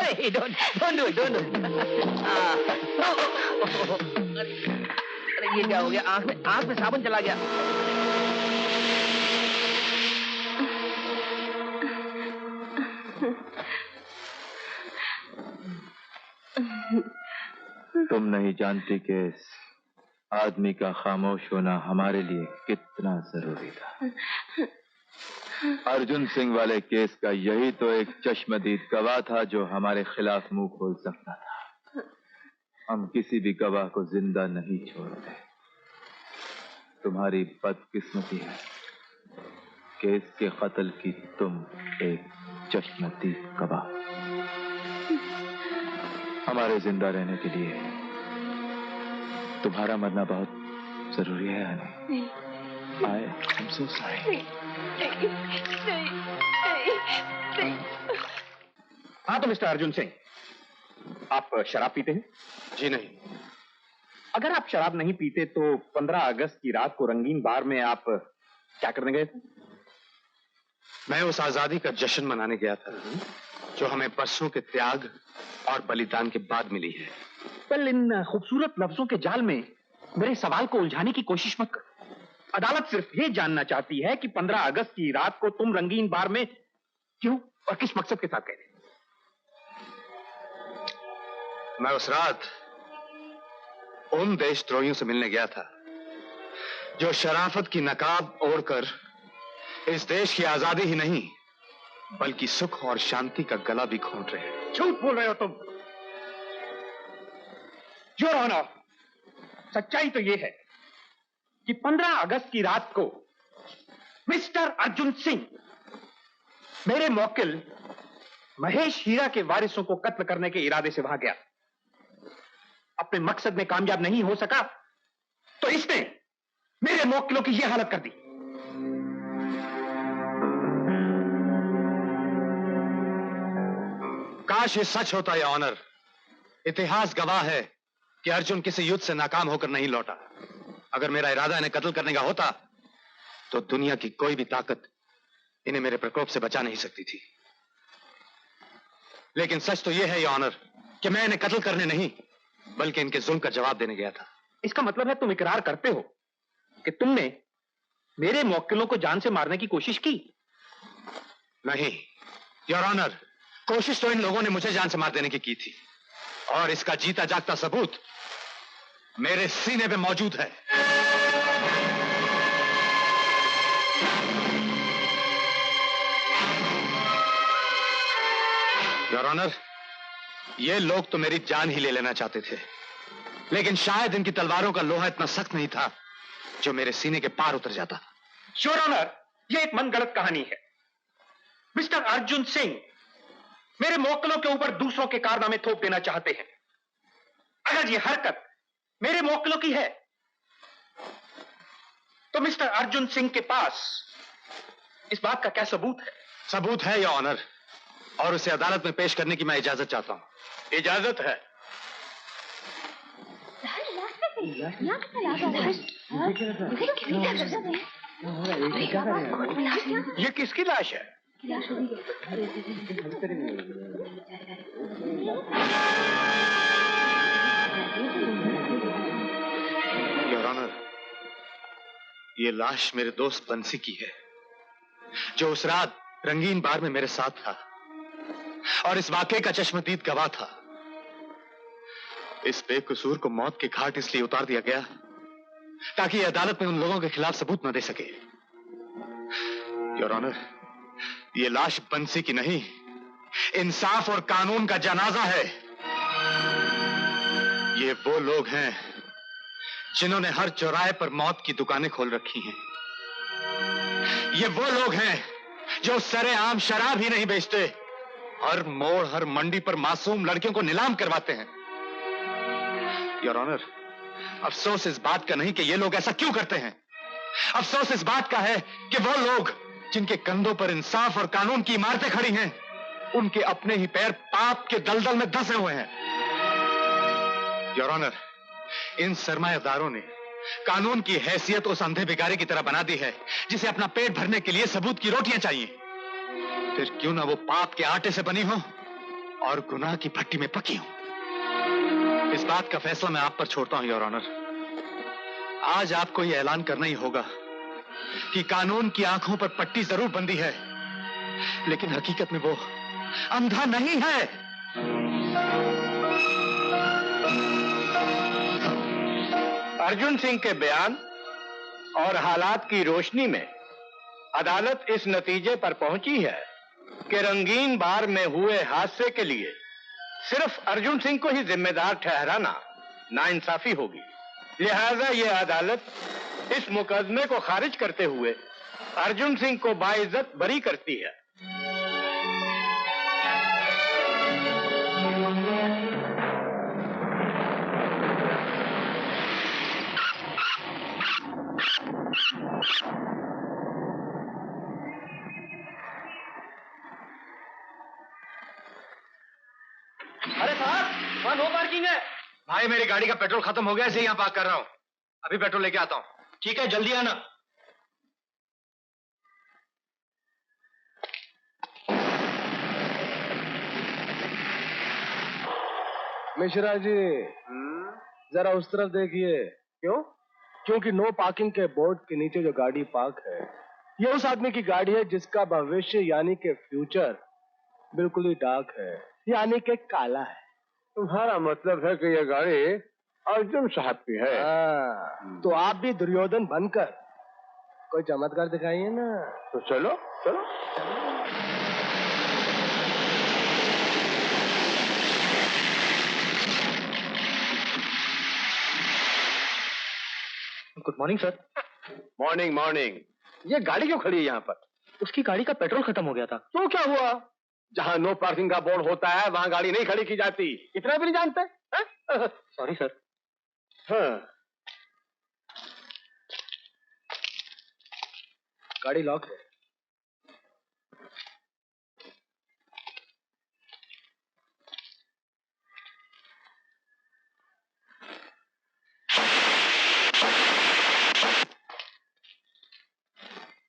अरे don't do it. अरे ये क्या हो गया? आंख में साबुन चला गया। तुम नहीं जानती कि इस आदमी का खामोश होना हमारे लिए कितना जरूरी था। अर्जुन सिंह वाले केस का यही तो एक चश्मदीद गवाह था जो हमारे खिलाफ मुंह खोल सकता था। हम किसी भी गवाह को जिंदा नहीं छोड़ते। तुम्हारी बदकिस्मती है कि इसके कत्ल की तुम एक चश्मदीद गवाह। हमारे जिंदा रहने के लिए तुम्हारा मरना बहुत जरूरी है Honey. I am so sorry. नहीं। हाँ तो मिस्टर अर्जुन सिंह, आप शराब पीते हैं? जी नहीं। अगर आप शराब नहीं पीते तो 15 अगस्त की रात को रंगीन बार में आप क्या करने गए थे? मैं उस आजादी का जश्न मनाने गया था जो हमें बरसों के त्याग और बलिदान के बाद मिली है। पहले इन खूबसूरत लफ्जों के जाल में मेरे सवाल को उलझाने की कोशिश मत करो। अदालत सिर्फ ये जानना चाहती है कि 15 अगस्त की रात को तुम रंगीन बार में क्यों और किस मकसद के साथ गए थे? मैं उस रात उन देशद्रोहियों से मिलने गया था जो शराफत की नकाब ओढ़कर इस देश की आजादी ही नहीं बल्कि सुख और शांति का गला भी घोंट रहे हैं। झूठ बोल रहे हो तुम। योर ऑनर, सच्चाई तो यह है कि 15 अगस्त की रात को मिस्टर अर्जुन सिंह मेरे मौकिल महेश हीरा के वारिसों को कत्ल करने के इरादे से वहां गया। अपने मकसद में कामयाब नहीं हो सका तो इसने मेरे मौकिलों की यह हालत कर दी। काश ये सच होता है ऑनर। इतिहास गवाह है कि अर्जुन किसी युद्ध से नाकाम होकर नहीं लौटा। अगर मेरा इरादा इन्हें कत्ल करने का होता तो दुनिया की कोई भी ताकत इन्हें मेरे प्रकोप से बचा नहीं सकती थी। लेकिन सच तो यह है ये ऑनर कि मैं इन्हें कत्ल करने नहीं बल्कि इनके जुल्म का जवाब देने गया था। इसका मतलब है तुम इकरार करते हो कि तुमने मेरे मौकिलों को जान से मारने की कोशिश की? नहीं योर ऑनर, कोशिश तो इन लोगों ने मुझे जान से मार देने की थी और इसका जीता जागता सबूत मेरे सीने पे मौजूद है। योर ऑनर, ये लोग तो मेरी जान ही ले लेना चाहते थे लेकिन शायद इनकी तलवारों का लोहा इतना सख्त नहीं था जो मेरे सीने के पार उतर जाता। योर ऑनर, यह एक मनगढ़ंत कहानी है। मिस्टर अर्जुन सिंह मेरे मौकिलों के ऊपर दूसरों के कारनामे थोप देना चाहते हैं। अगर यह हरकत मेरे मौकिलों की है तो मिस्टर अर्जुन सिंह के पास इस बात का क्या सबूत है? सबूत है या ऑनर, और उसे अदालत में पेश करने की मैं इजाजत चाहता हूं। इजाजत है। ये किसकी लाश है? योर ऑनर, ये लाश मेरे दोस्त बंसी की है जो उस रात रंगीन बार में मेरे साथ था और इस वाकये का चश्मदीद गवाह था। इस बेकसूर को मौत के घाट इसलिए उतार दिया गया ताकि अदालत में उन लोगों के खिलाफ सबूत न दे सके। योर ऑनर, ये लाश बंसी की नहीं, इंसाफ और कानून का जनाजा है। ये वो लोग हैं जिन्होंने हर चौराहे पर मौत की दुकानें खोल रखी हैं। ये वो लोग हैं जो सरेआम शराब ही नहीं बेचते, हर मोड़ हर मंडी पर मासूम लड़कियों को नीलाम करवाते हैं। योर ऑनर, अफसोस इस बात का नहीं कि ये लोग ऐसा क्यों करते हैं। अफसोस इस बात का है कि वो लोग जिनके कंधों पर इंसाफ और कानून की इमारतें खड़ी हैं, उनके अपने ही पैर पाप के दलदल में धंसे हुए हैं। योर ऑनर, इन सरमायादारों ने कानून की हैसियत उस अंधे भिखारी की तरह बना दी है जिसे अपना पेट भरने के लिए सबूत की रोटियां चाहिए। फिर क्यों ना वो पाप के आटे से बनी हो और गुनाह की भट्टी में पकी हूं। इस बात का फैसला मैं आप पर छोड़ता हूं, योर ऑनर। आज आपको यह ऐलान करना ही होगा कि कानून की आंखों पर पट्टी जरूर बंदी है, लेकिन हकीकत में वो अंधा नहीं है। अर्जुन सिंह के बयान और हालात की रोशनी में अदालत इस नतीजे पर पहुंची है कि रंगीन बार में हुए हादसे के लिए सिर्फ अर्जुन सिंह को ही जिम्मेदार ठहराना नाइंसाफी होगी। लिहाजा यह अदालत इस मुकदमे को खारिज करते हुए अर्जुन सिंह को बाइज्जत बरी करती है। अरे साहब, वहाँ नो पार्किंग है। भाई मेरी गाड़ी का पेट्रोल खत्म हो गया, इसलिए यहाँ पार्क कर रहा हूँ। अभी पेट्रोल लेके आता हूँ। ठीक है, जल्दी आना। मिश्रा जी, जरा उस तरफ देखिए। क्यों? क्योंकि नो पार्किंग के बोर्ड के नीचे जो गाड़ी पार्क है, ये उस आदमी की गाड़ी है जिसका भविष्य यानी के फ्यूचर बिल्कुल ही डार्क है, यानी के काला है। तुम्हारा मतलब है कि यह गाड़ी अर्जुन साहब की है? तो आप भी दुर्योधन बनकर कोई चमत्कार दिखाइए ना। तो चलो चलो। Good morning sir. Morning morning. ये गाड़ी क्यों खड़ी है यहाँ पर? उसकी गाड़ी का पेट्रोल खत्म हो गया था। तो क्या हुआ? जहाँ नो पार्किंग का बोर्ड होता है वहाँ गाड़ी नहीं खड़ी की जाती। इतना भी नहीं जानते? Sorry sir. हाँ। गाड़ी लॉक है।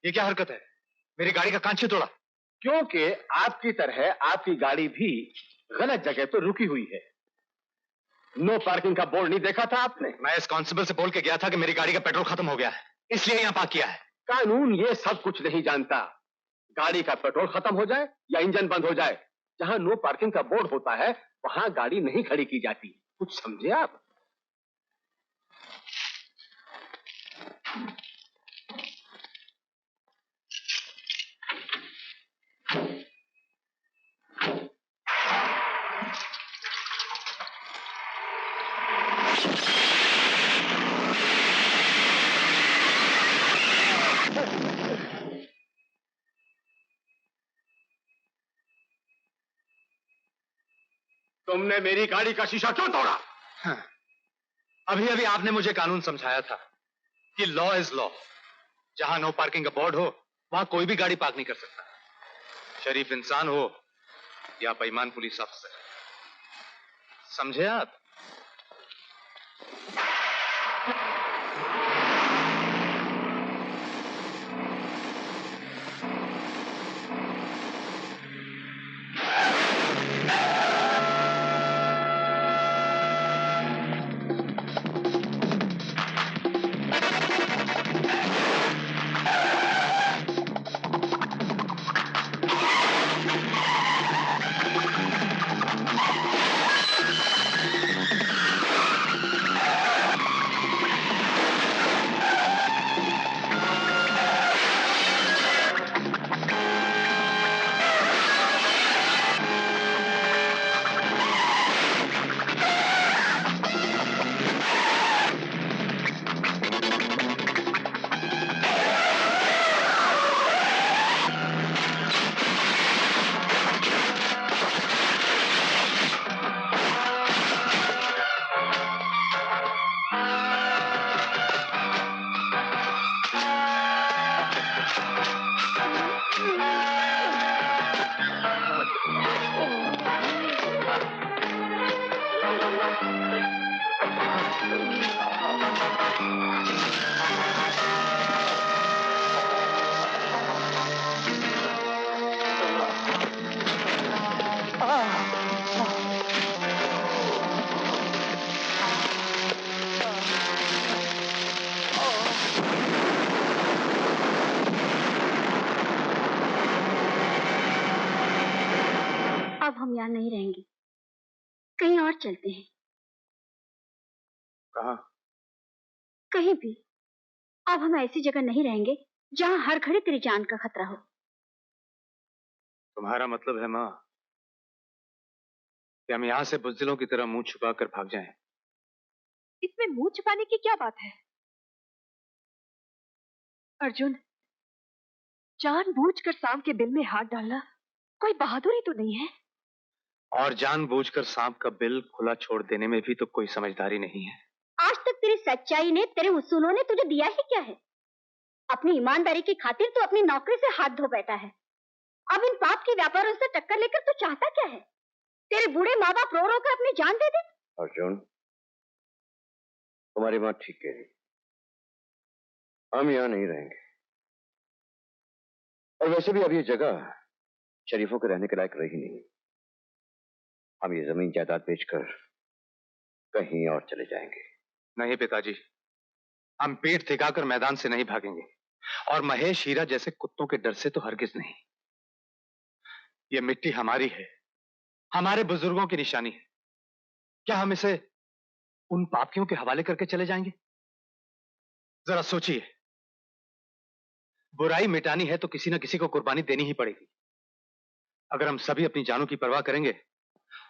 ये क्या हरकत है? मेरी गाड़ी का कांच क्यों तोड़ा? क्योंकि आपकी तरह आपकी गाड़ी भी गलत जगह पर रुकी हुई है। नो पार्किंग का बोर्ड नहीं देखा था आपने? मैं इस कांस्टेबल से बोल के गया था कि मेरी गाड़ी का पेट्रोल खत्म हो गया है, इसलिए यहाँ पार्क किया है। कानून ये सब कुछ नहीं जानता। गाड़ी का पेट्रोल खत्म हो जाए या इंजन बंद हो जाए, जहां नो पार्किंग का बोर्ड होता है वहां गाड़ी नहीं खड़ी की जाती। कुछ समझे आप? तुमने मेरी गाड़ी का शीशा क्यों तोड़ा? हाँ। अभी अभी आपने मुझे कानून समझाया था कि लॉ इज लॉ। जहां नो पार्किंग का बोर्ड हो वहां कोई भी गाड़ी पार्क नहीं कर सकता, शरीफ इंसान हो या बेईमान पुलिस अफसर। समझे आप? हम यहाँ नहीं रहेंगे, कहीं और चलते हैं। कहाँ? कहीं भी। अब हम ऐसी जगह नहीं रहेंगे जहाँ हर घड़ी तेरी जान का खतरा हो। तुम्हारा मतलब है माँ कि हम यहाँ से बुज़दिलों की तरह मुंह छुपाकर भाग जाएं? इसमें मुंह छुपाने की क्या बात है अर्जुन? जानबूझकर सांप के बिल में हाथ डालना कोई बहादुरी तो नहीं है। और जानबूझकर सांप का बिल खुला छोड़ देने में भी तो कोई समझदारी नहीं है। आज तक तेरी सच्चाई ने, तेरे उसूलों ने तुझे दिया ही क्या है? अपनी ईमानदारी की खातिर तू अपनी नौकरी से हाथ धो बैठा है। अब इन पाप के व्यापारों से टक्कर लेकर तू चाहता क्या है? तेरे बूढ़े माँ बाप रो रो कर अपनी जान दे दे? अर्जुन, तुम्हारी बात ठीक कह रही, हम यहाँ नहीं रहेंगे। और वैसे भी अब ये जगह शरीफों के रहने के लायक रही नहीं। हम ये जमीन जायदाद बेचकर कहीं और चले जाएंगे। नहीं पिताजी, हम पीठ दिखाकर मैदान से नहीं भागेंगे, और महेश हीरा जैसे कुत्तों के डर से तो हरगिज नहीं। ये मिट्टी हमारी है, हमारे बुजुर्गों की निशानी है। क्या हम इसे उन पापियों के हवाले करके चले जाएंगे? जरा सोचिए, बुराई मिटानी है तो किसी न किसी को कुर्बानी देनी ही पड़ेगी। अगर हम सभी अपनी जानों की परवाह करेंगे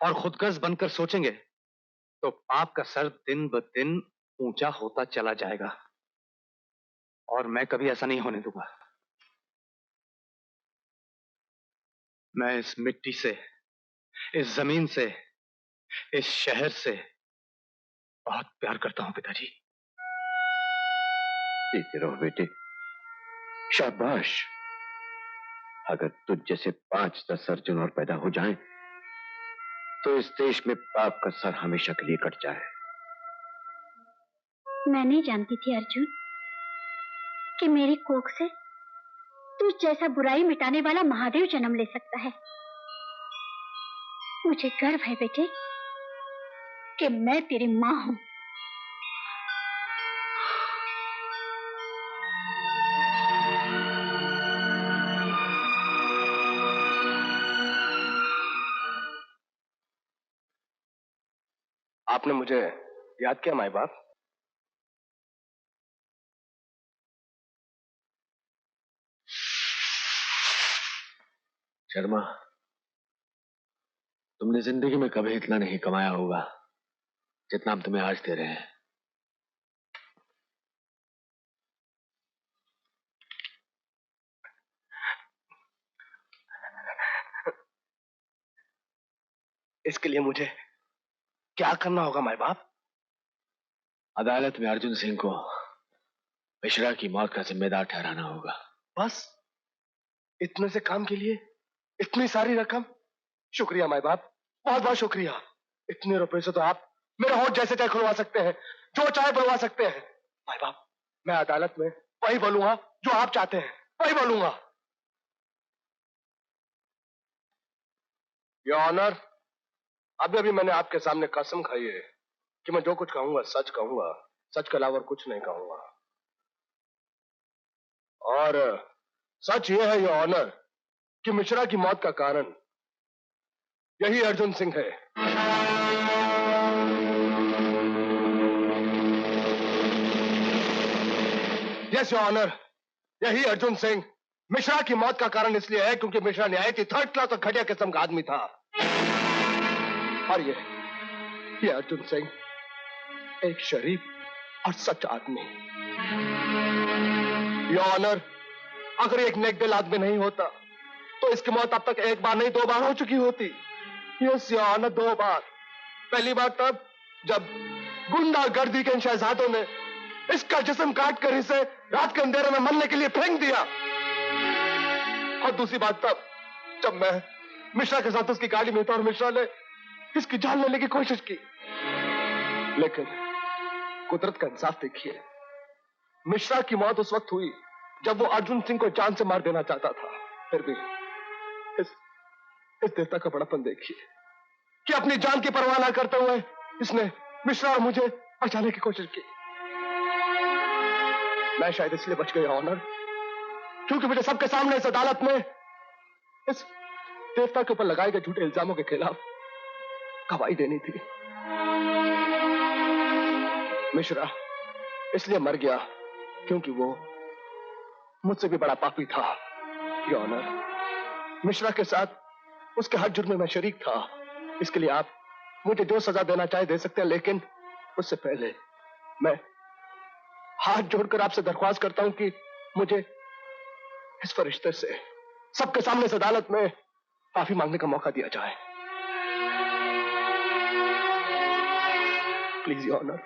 और खुदगर्ज बनकर सोचेंगे तो पाप का सर दिन ब दिन ऊंचा होता चला जाएगा, और मैं कभी ऐसा नहीं होने दूंगा। मैं इस मिट्टी से, इस जमीन से, इस शहर से बहुत प्यार करता हूं पिताजी। जीते रहो बेटे, शाबाश। अगर तुझ जैसे 5-10 अर्जुन और पैदा हो जाएं, तो इस देश में पाप का सर हमेशा के लिए कट जाए। मैं नहीं जानती थी अर्जुन कि मेरी कोख से तू जैसा बुराई मिटाने वाला महादेव जन्म ले सकता है। मुझे गर्व है बेटे कि मैं तेरी मां हूं। आपने मुझे याद किया माई बाप? शर्मा, तुमने जिंदगी में कभी इतना नहीं कमाया होगा जितना हम तुम्हें आज दे रहे हैं। इसके लिए मुझे क्या करना होगा माई बाप? अदालत में अर्जुन सिंह को मिश्रा की मौत का जिम्मेदार ठहराना होगा। बस इतने से काम के लिए इतनी सारी रकम? शुक्रिया माई बाप, बहुत बहुत शुक्रिया। इतने रुपए से तो आप मेरे होठ जैसे चाहे खुलवा सकते हैं, जो चाहे बुलवा सकते हैं। माई बाप, मैं अदालत में वही बोलूंगा जो आप चाहते हैं, वही बोलूंगा। योर ऑनर, अभी अभी मैंने आपके सामने कसम खाई है कि मैं जो कुछ कहूंगा सच कहूंगा, सच के अलावा कुछ नहीं कहूंगा। और सच यह है योर ऑनर कि मिश्रा की मौत का कारण यही अर्जुन सिंह है। यस योर ऑनर, यही अर्जुन सिंह मिश्रा की मौत का कारण इसलिए है क्योंकि मिश्रा न्याय की 3rd क्लास और घटिया किस्म का आदमी था। और ये अर्जुन सिंह एक शरीफ और सच्चा आदमी। योर ऑनर, अगर एक नेक दिल आदमी नहीं होता तो इसकी मौत अब तक 1 बार नहीं 2 बार हो चुकी होती। यस योर ऑनर, 2 बार। पहली बार तब जब गुंडागर्दी के इन शहजादों ने इसका जिस्म काट कर इसे रात के अंधेरे में मरने के लिए फेंक दिया, और दूसरी बात तब जब मैं मिश्रा के साथ उसकी गाड़ी में था और मिश्रा ने इसकी जान लेने की कोशिश की। लेकिन कुदरत का इंसाफ देखिए, मिश्रा की मौत उस वक्त हुई जब वो अर्जुन सिंह को जान से मार देना चाहता था। फिर भी इस देवता का बड़ापन देखिए कि अपनी जान की परवाह ना करते हुए इसने मिश्रा और मुझे बचाने की कोशिश की। मैं शायद इसलिए बच गया ऑनर क्योंकि मुझे सबके सामने इस अदालत में देवता के ऊपर लगाए गए झूठे इल्जामों के खिलाफ गवाही देनी थी। मिश्रा इसलिए मर गया क्योंकि वो मुझसे भी बड़ा पापी था। योर ऑनर, मिश्रा के साथ उसके हर जुर्म में मैं शरीक था। इसके लिए आप मुझे जो सजा देना चाहे दे सकते हैं, लेकिन उससे पहले मैं हाथ जोड़कर आपसे दरख्वास्त करता हूं कि मुझे इस फरिश्ते से सबके सामने इस अदालत में माफी मांगने का मौका दिया जाए। Please your honour.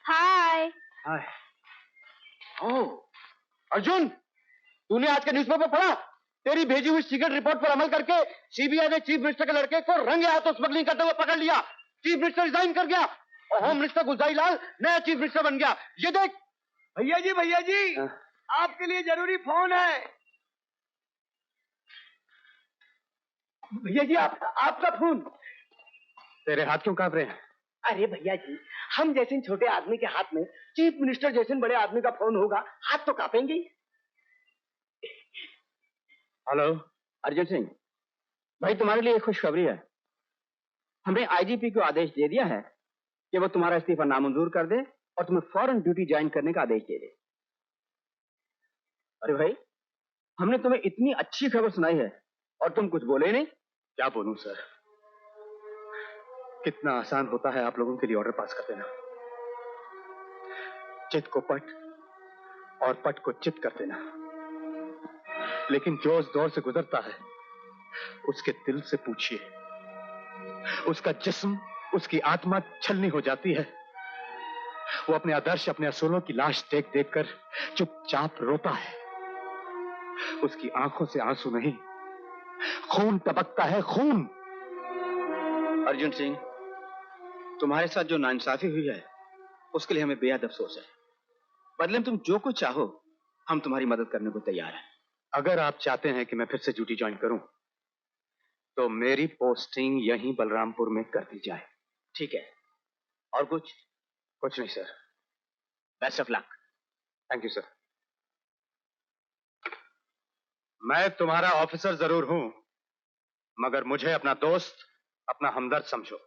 Hi. Hi. Oh Arjun, तूने आज के न्यूज़पेपर पढ़ा? तेरी भेजी हुई सीक्रेट रिपोर्ट पर अमल करके सीबीआई ने चीफ मिनिस्टर के लड़के को रंगे हाथों स्मगलिंग करते हुए पकड़ लिया। चीफ मिनिस्टर रिजाइन कर गया और होम मिनिस्टर गुलजारी लाल नया चीफ मिनिस्टर बन गया। ये देख। भैया जी आपके लिए जरूरी फोन है। भैया जी आपका फोन। तेरे हाथ क्यों कांप रहे हैं? अरे भैया जी, हम जैसे छोटे आदमी के हाथ में चीफ मिनिस्टर जैसे बड़े आदमी का फोन होगा, हाथ तो कांपेंगे ही। हेलो अर्जुन सिंह भाई, तुम्हारे लिए एक खुशखबरी है। हमने आईजीपी को आदेश दे दिया है कि वो तुम्हारा इस्तीफा नामंजूर कर दे और तुम्हें फौरन ड्यूटी ज्वाइन करने का आदेश दे दे। अरे भाई, हमने तुम्हें इतनी अच्छी खबर सुनाई है और तुम कुछ बोले नहीं। क्या बोलूं सर, कितना आसान होता है आप लोगों के लिए ऑर्डर पास कर देना, चित को पट और पट को चित कर देना, लेकिन जो उस दौर से गुजरता है उसके दिल से पूछिए, उसका जिस्म, उसकी आत्मा छलनी हो जाती है। वो अपने आदर्श, अपने असूलों की लाश देख देख कर चुपचाप रोता है। उसकी आंखों से आंसू नहीं, खून टपकता है, खून। अर्जुन सिंह, तुम्हारे साथ जो नाइंसाफी हुई है उसके लिए हमें बेहद अफसोस है। बदले में तुम जो कुछ चाहो हम तुम्हारी मदद करने को तैयार हैं। अगर आप चाहते हैं कि मैं फिर से ड्यूटी ज्वाइन करूं तो मेरी पोस्टिंग यहीं बलरामपुर में कर दी जाए। ठीक है, और कुछ? कुछ नहीं sir. Best of luck. Thank you sir. मैं तुम्हारा ऑफिसर जरूर हूं, मगर मुझे अपना दोस्त, अपना हमदर्द समझो।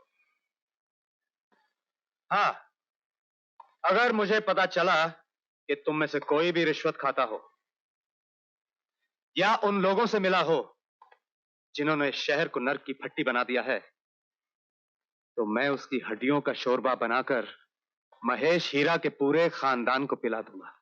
हाँ, अगर मुझे पता चला कि तुम में से कोई भी रिश्वत खाता हो या उन लोगों से मिला हो जिन्होंने शहर को नर्क की भट्टी बना दिया है, तो मैं उसकी हड्डियों का शोरबा बनाकर महेश हीरा के पूरे खानदान को पिला दूंगा।